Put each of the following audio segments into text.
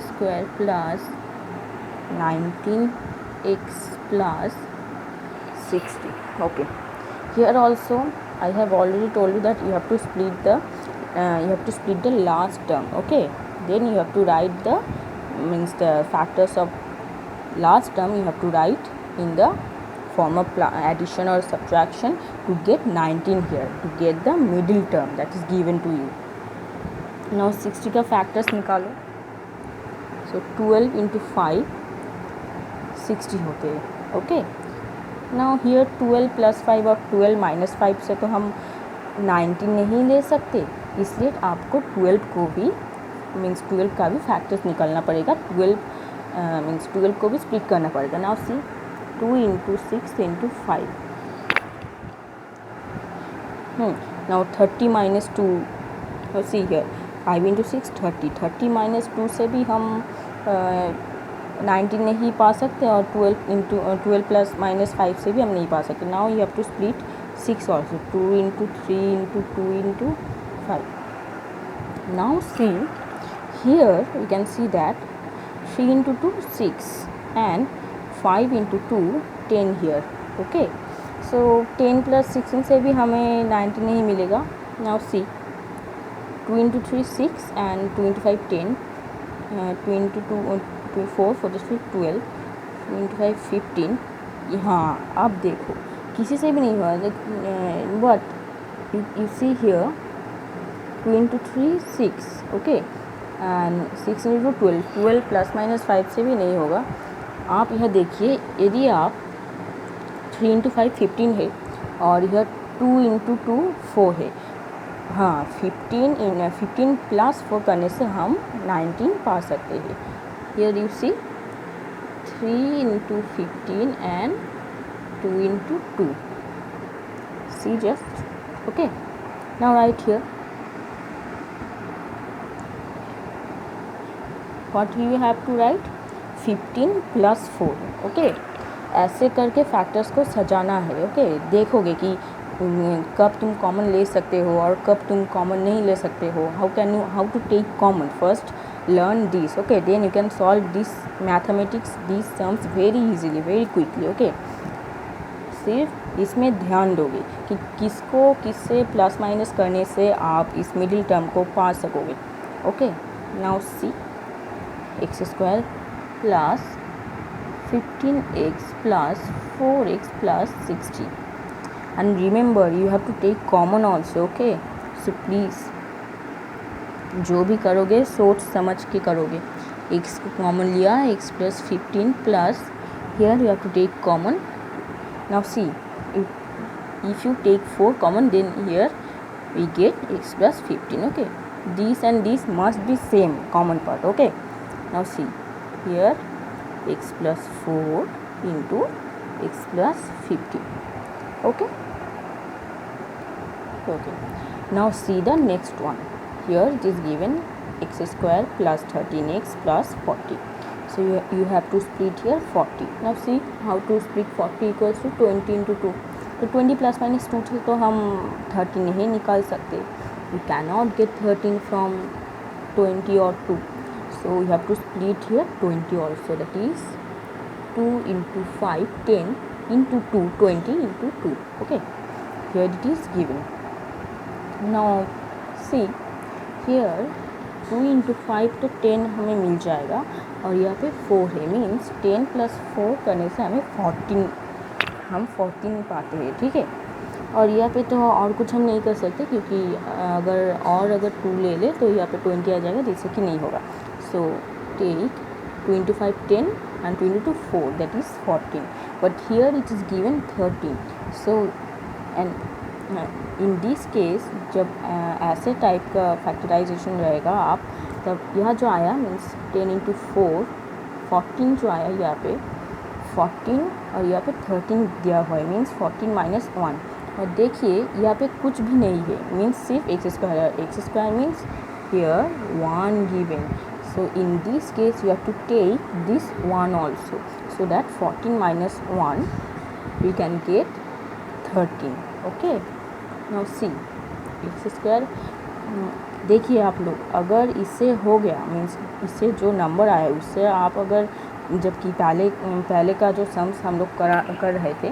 square plus 19x plus 60. Okay, here also I have already told you that you have to split the last term. Okay, then you have to write the factors of last term. You have to write in the form of addition or subtraction to get 19 here, to get the middle term that is given to you. Now 60 का factors निकालो. So 12 into 5 60 होते हैं. Okay, now here 12 plus 5 और 12 minus 5 से तो हम 19 नहीं ले सकते, इसलिए आपको 12 को भी 12 का भी फैक्टर्स निकालना पड़ेगा. 12 को भी स्प्लिट करना पड़ेगा. Now see 2 into 6 into 5. Now 30 minus 2. See here 5 into 6 30. 30 minus 2 से भी हम 19 नहीं पा सकते और 12 plus minus 5 से भी हम नहीं पा सकते. Now you have to split 6 also. 2 into 3 into 2 into 5. Now see here you can see that 3 into 2 6 and 5 into 2 10 here. Okay, so 10 plus 16 से भी हमें 19 नहीं मिलेगा. Now see 2 into 3 6 and 2 into 5 10. 2 into 2 4 4 12. 2 into 5 15. हाँ, अब देखो किसी से भी नहीं हुआ. But you see here 2 into 3 6. Okay, and 6 into 12. 12 plus minus 5 से भी नहीं होगा. आप यह देखिए, यदि आप 3 into 5 15 है और यह 2 into 2 4 है. हाँ, 15 प्लस 4 करने से हम 19 पा सकते हैं. Here you see 3 into 15 and 2 into 2. See just. Okay, now write here. What you have to write? 15 plus 4. Okay, ऐसे करके फैक्टर्स को सजाना है. ओके, देखोगे कि कब तुम कॉमन ले सकते हो और कब तुम कॉमन नहीं ले सकते हो. How to take common. First learn this. Okay, then you can solve this mathematics, these sums very easily, very quickly. Okay, सिर्फ इसमें ध्यान दोगे कि किसको किससे प्लस माइनस करने से आप इस मिडिल टर्म को पा सकोगे. Okay, now see x square plus 15x plus 4x plus 60. And remember you have to take common also. Okay, so please जो भी करोगे सोच समझ के करोगे. x को कॉमन लिया, x plus 15 plus here you have to take common. Now see if you take 4 common, then here we get x plus 15. Okay, this and this must be same common part. Okay, now see here x plus 4 into x plus 15. Okay, now see the next one. Here it is given x square plus 13x plus 40. So you have to split here 40. Now see how to split 40 equals to 20 into 2. तो 20 plus minus 2 से तो हम 13 नहीं निकाल सकते. We cannot get 13 from 20 or 2. So you have to split here 20 also. That is 2 into 5 10 into 2 20 into 2. Okay, here it is given. Now see here 2 into 5 तो 10 हमें मिल जाएगा और यहाँ पे 4 है. मीन्स 10 plus 4 करने से हमें 14 पाते हैं. ठीक है, और यहाँ पे तो और कुछ हम नहीं कर सकते क्योंकि अगर 2 ले ले तो यहाँ पे 20 आ जाएगा, जैसे कि नहीं होगा. So take 2 into 5 10 and 2 into 4 that is 14. But here it is given 13. So and in this case जब ऐसे टाइप का फैक्टराइजेशन रहेगा आप, तब यह जो आया मीन्स 10 into 4 14 जो आया यहाँ पे 14 और यहाँ पे 13 दिया हुआ है. Means 14 minus 1. और देखिए यहाँ पे कुछ भी नहीं है. मीन्स सिर्फ एक्स स्क्वायर है. X square means here 1 given. So in this case you have to take this 1 also, so that 14 minus 1 we can get 13. Okay, now see x square देखिए आप लोग, अगर इससे हो गया मीन्स इससे जो नंबर आया उससे आप अगर जबकि पहले का जो सम्स हम लोग कर रहे थे,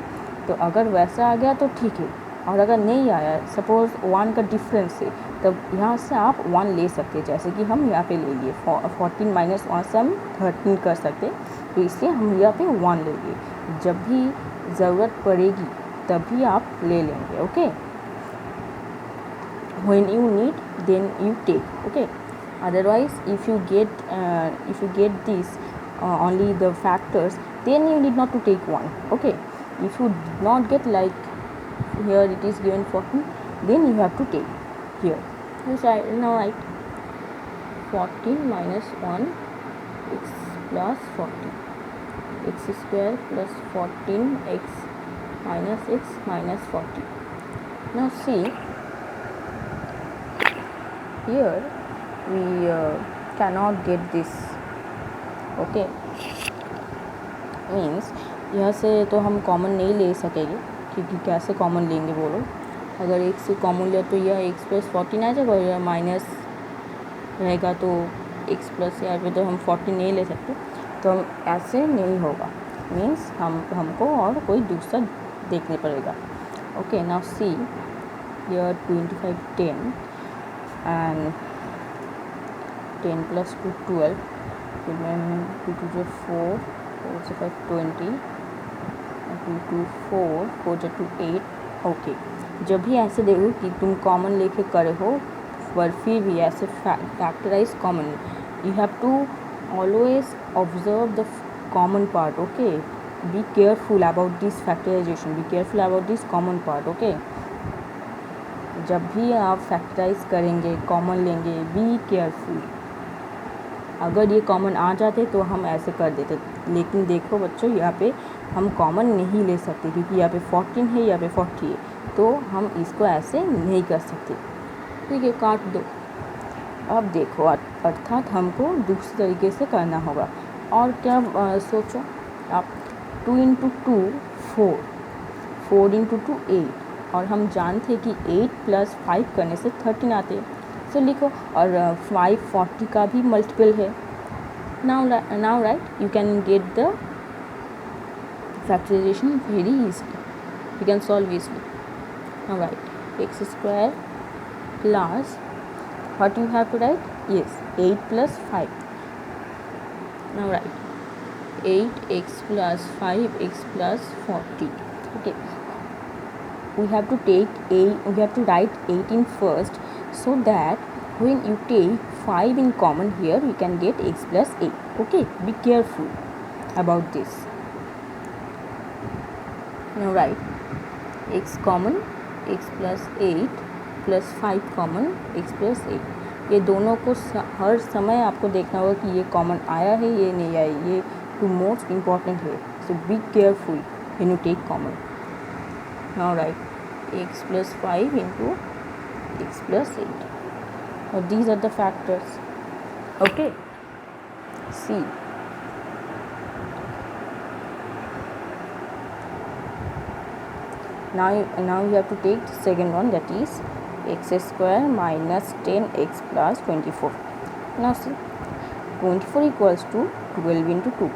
तो अगर वैसा आ गया तो ठीक है, और अगर नहीं आया सपोज़ 1 का डिफरेंस है, तब यहाँ से आप 1 ले सकते हैं, जैसे कि हम यहाँ पे ले लिए 14 माइनस 1 से हम 13 कर सकते, तो इसलिए हम यहाँ पे 1 लेंगे। जब भी ज़रूरत पड़ेगी तभी आप ले लेंगे। Okay, when you need then you take, okay, otherwise if you get this only the factors, then you need not to take 1. okay, if you did not get, like here it is given 14, then you have to take here. Now write 14 minus 1 x plus 14, x square plus 14 x minus 40. Now see, here we cannot get this. okay, means यहाँ से तो हम common नहीं ले सकेंगे, क्योंकि कैसे common लेंगे बोलो। अगर एक से कॉमन लिया तो यह x प्लस 14 आ जाएगा, और यह माइनस रहेगा तो x प्लस, यहाँ पे तो हम 14 नहीं ले सकते, तो हम ऐसे नहीं होगा, मीन्स हमको और कोई दूसरा देखने पड़ेगा। Okay, now see here 25 10 and 10 plus 2 12, then 2 2 जो 4 4 से 5 20, 2 2 4 4 जो 2 8। ओके, जब भी ऐसे देखो कि तुम कॉमन लेके करे हो, पर फिर भी ऐसे factorise common, you have to always observe the common part. Okay, be careful about this factorisation, be careful about this common part. Okay, जब भी आप फैक्टराइज करेंगे, कॉमन लेंगे, बी केयरफुल। अगर ये कॉमन आ जाते तो हम ऐसे कर देते, लेकिन देखो बच्चों, यहाँ पे हम कॉमन नहीं ले सकते, क्योंकि यहाँ पे 14 है, यहाँ पे 40 है, तो हम इसको ऐसे नहीं कर सकते। ठीक है, काट दो। अब देखो, अर्थात हमको दूसरे तरीके से करना होगा। और क्या सोचो आप, 2 इंटू 2 4, 4 इंटू 2 8, और हम जानते हैं कि 8 प्लस 5 करने से 13 आते हैं, सो लिखो। और 5 40 का भी मल्टीपल है। Now right, you can get the factorisation very easily, you can solve easily. Now write x square plus, what you have to write, yes, 8 plus 5. Now write 8x plus 5x plus 40. okay, we have to write 18 first, so that when you take 5 in common here, you can get x plus 8. okay, be careful about this. Now write x common, x plus 8 plus 5 common, x plus 8। ये दोनों को हर समय आपको देखना होगा कि ये common आया है, ये नहीं आया, ये टू मोस्ट इम्पॉर्टेंट है, so be careful when you take common. Now write x plus 5 into x plus 8. Now these are the factors. Okay, see, now you have to take the second one, that is x square minus 10x plus 24. Now see, 24 equals to 12 into 2.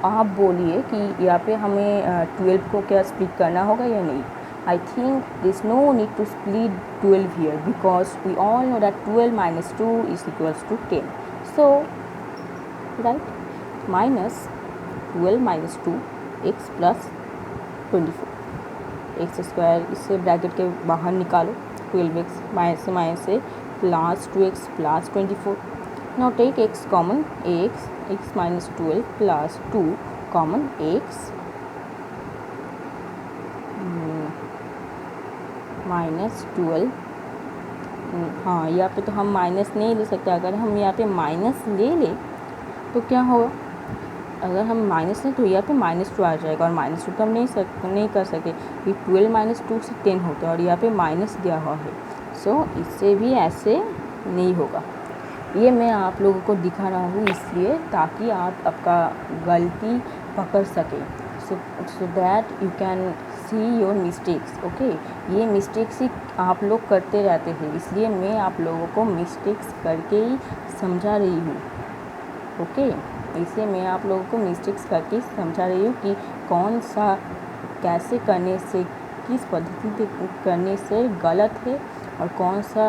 आप बोलिए कि यहाँ पे हमें 12 को क्या split करना होगा या नहीं। I think there is no need to split 12 here, because we all know that 12 minus 2 is equals to 10. So right, minus 12 minus 2 x plus 24, x square इससे ब्रैकेट के बाहर निकालो, 12x माइनस से plus 2x plus 24। Now take x common, x minus 12 plus 2 common x minus 12। हाँ, यहाँ पे तो हम माइनस नहीं ले सकते। अगर हम यहाँ पे माइनस ले लें तो क्या होगा, अगर हम माइनस लें तो यहाँ पे -2 आ जाएगा, और -2 तो हम नहीं कर सके, ये 12 माइनस 2 से 10 होता है, और यहाँ पे माइनस दिया हुआ है। सो इससे भी ऐसे नहीं होगा। ये मैं आप लोगों को दिखा रहा हूँ इसलिए ताकि आप आपका गलती पकड़ सकें। so that you can see your mistakes. okay, ये मिस्टेक्स ही आप लोग करते रहते हैं, इसलिए मैं आप लोगों को मिस्टेक्स करके ही समझा रही हूँ. ओके, इसलिए मैं आप लोगों को मिस्टेक्स करके समझा रही हूँ कि कौन सा कैसे करने से, किस पद्धति करने से गलत है और कौन सा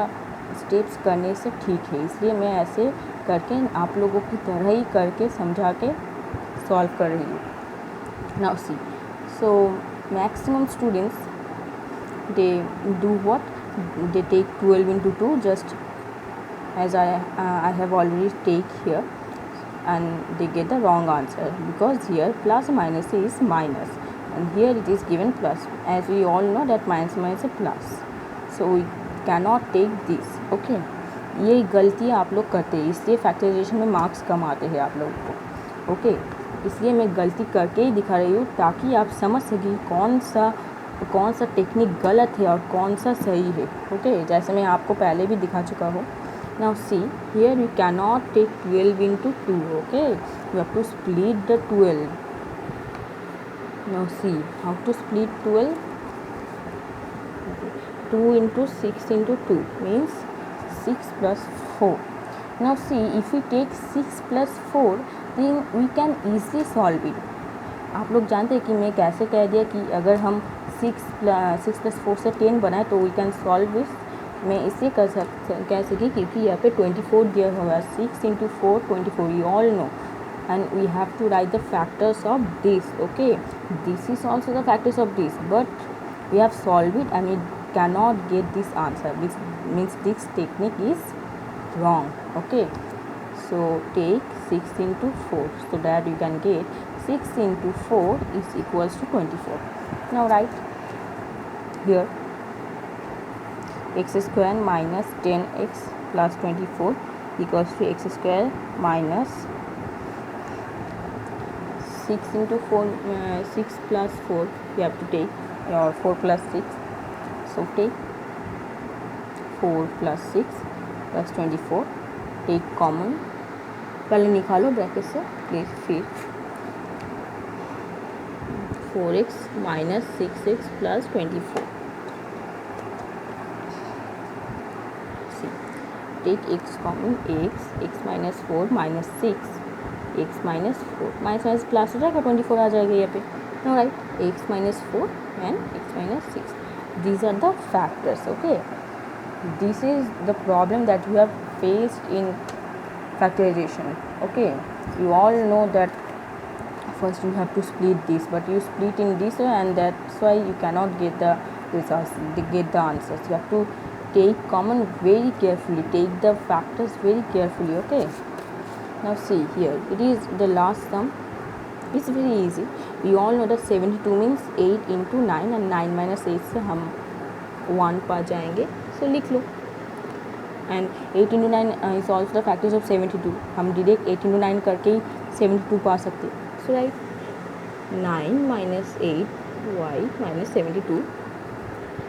स्टेप्स करने से ठीक है. इसलिए मैं ऐसे करके आप लोगों की तरह ही करके समझा के सॉल्व कर रही हूँ. Now C, so maximum students they do what, they take 12 into 2 just as I have already take here, and they get the wrong answer because here plus minus is minus and here it is given plus. As we all know that minus minus is plus, so we cannot take this. okay, ये गलती आप लोग करते हैं, इसलिए factorisation में marks कम आते हैं आप लोगों को. ओके, इसलिए मैं गलती करके ही दिखा रही हूँ ताकि आप समझ सकें कौन सा टेक्निक गलत है और कौन सा सही है. ओके, जैसे मैं आपको पहले भी दिखा चुका हूँ. Now see here you can not take 12 into 2. Okay, you have to split the 12. Now see how to split 12. 2 into 6 into 2 means 6 plus 4. Now see, if we take 6 plus 4 then we can easily solve it. आप लोग जानते हैं कि मैं कैसे कह दिया कि अगर हम 6 plus 4 से 10 बनाए तो वी कैन सॉल्व दिस. मैं इसे कह सकी क्योंकि यहाँ पे 24 दिया हुआ है. 6 into 4 24, you all know, and we have to write the factors of this. okay, this is also the factors of this, but we have solved it and we cannot get this answer. This means this technique is wrong. okay, so take 6 into 4 so that you can get 6 into 4 is equals to 24. Now write here x square minus 10x plus 24 equals to x square minus 6 into 4, 6 plus 4 you have to take, or 4 plus 6, so take 4 plus 6 plus 24, take common, पहले निकालो bracket से please. फिर 4x minus 6x plus 24. see, take x common, x minus 4 minus 6, x minus 4 minus plus हो जाएगा, 24 आ जाएगा यहाँ पे. No right, x minus 4 and x minus 6. These are the factors. okay, this is the problem that we have faced in factorization. okay, you all know that first you have to split this, but you split in this way and that's why you cannot get the results, get the answers. You have to take common very carefully, take the factors very carefully. okay, now see here, it is the last sum. It's very easy. We all know that 72 means 8 into 9 and 9 minus 8 से हम 1 पा जाएंगे. so लिख लो. and 8 into 9 is also the factors of 72. हम direct 8 into 9 करके ही 72 पा सकते. so write 9 minus 8y minus 72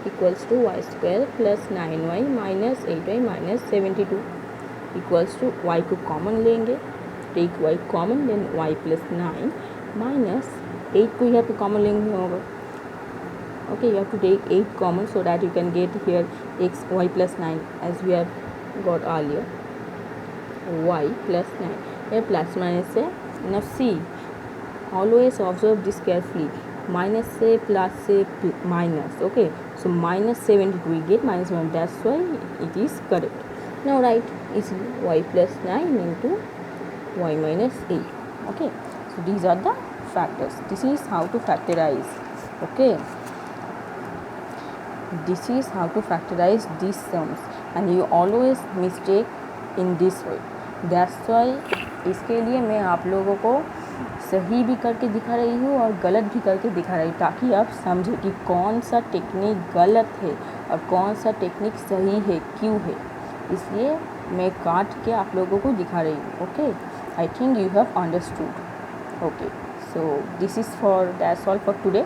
equals to y square plus 9y minus 8y minus 72 equals to y को कॉमन लेंगे, take y common, then y plus 9 minus 8 को यहाँ पे common लेंगे होगा. okay, you have to take 8 common so that you can get here x y plus 9 as we have got earlier. y plus 9 here plus minus है. now see, always observe this carefully. minus से plus से minus. okay, so minus 72 we get minus 1, that's why it is correct. now write is y plus 9 into y minus 8. okay, so these are the factors. This is how to factorize. okay, this is how to factorize these sums and you always mistake in this way. that's why इसके लिए मैं आप लोगों को सही भी करके दिखा रही हूँ और गलत भी करके दिखा रही हूँ ताकि आप समझें कि कौन सा टेक्निक गलत है और कौन सा टेक्निक सही है, क्यों है. इसलिए मैं काट के आप लोगों को दिखा रही हूँ. Okay, I think you have understood. Okay, so this is for, that's all for today.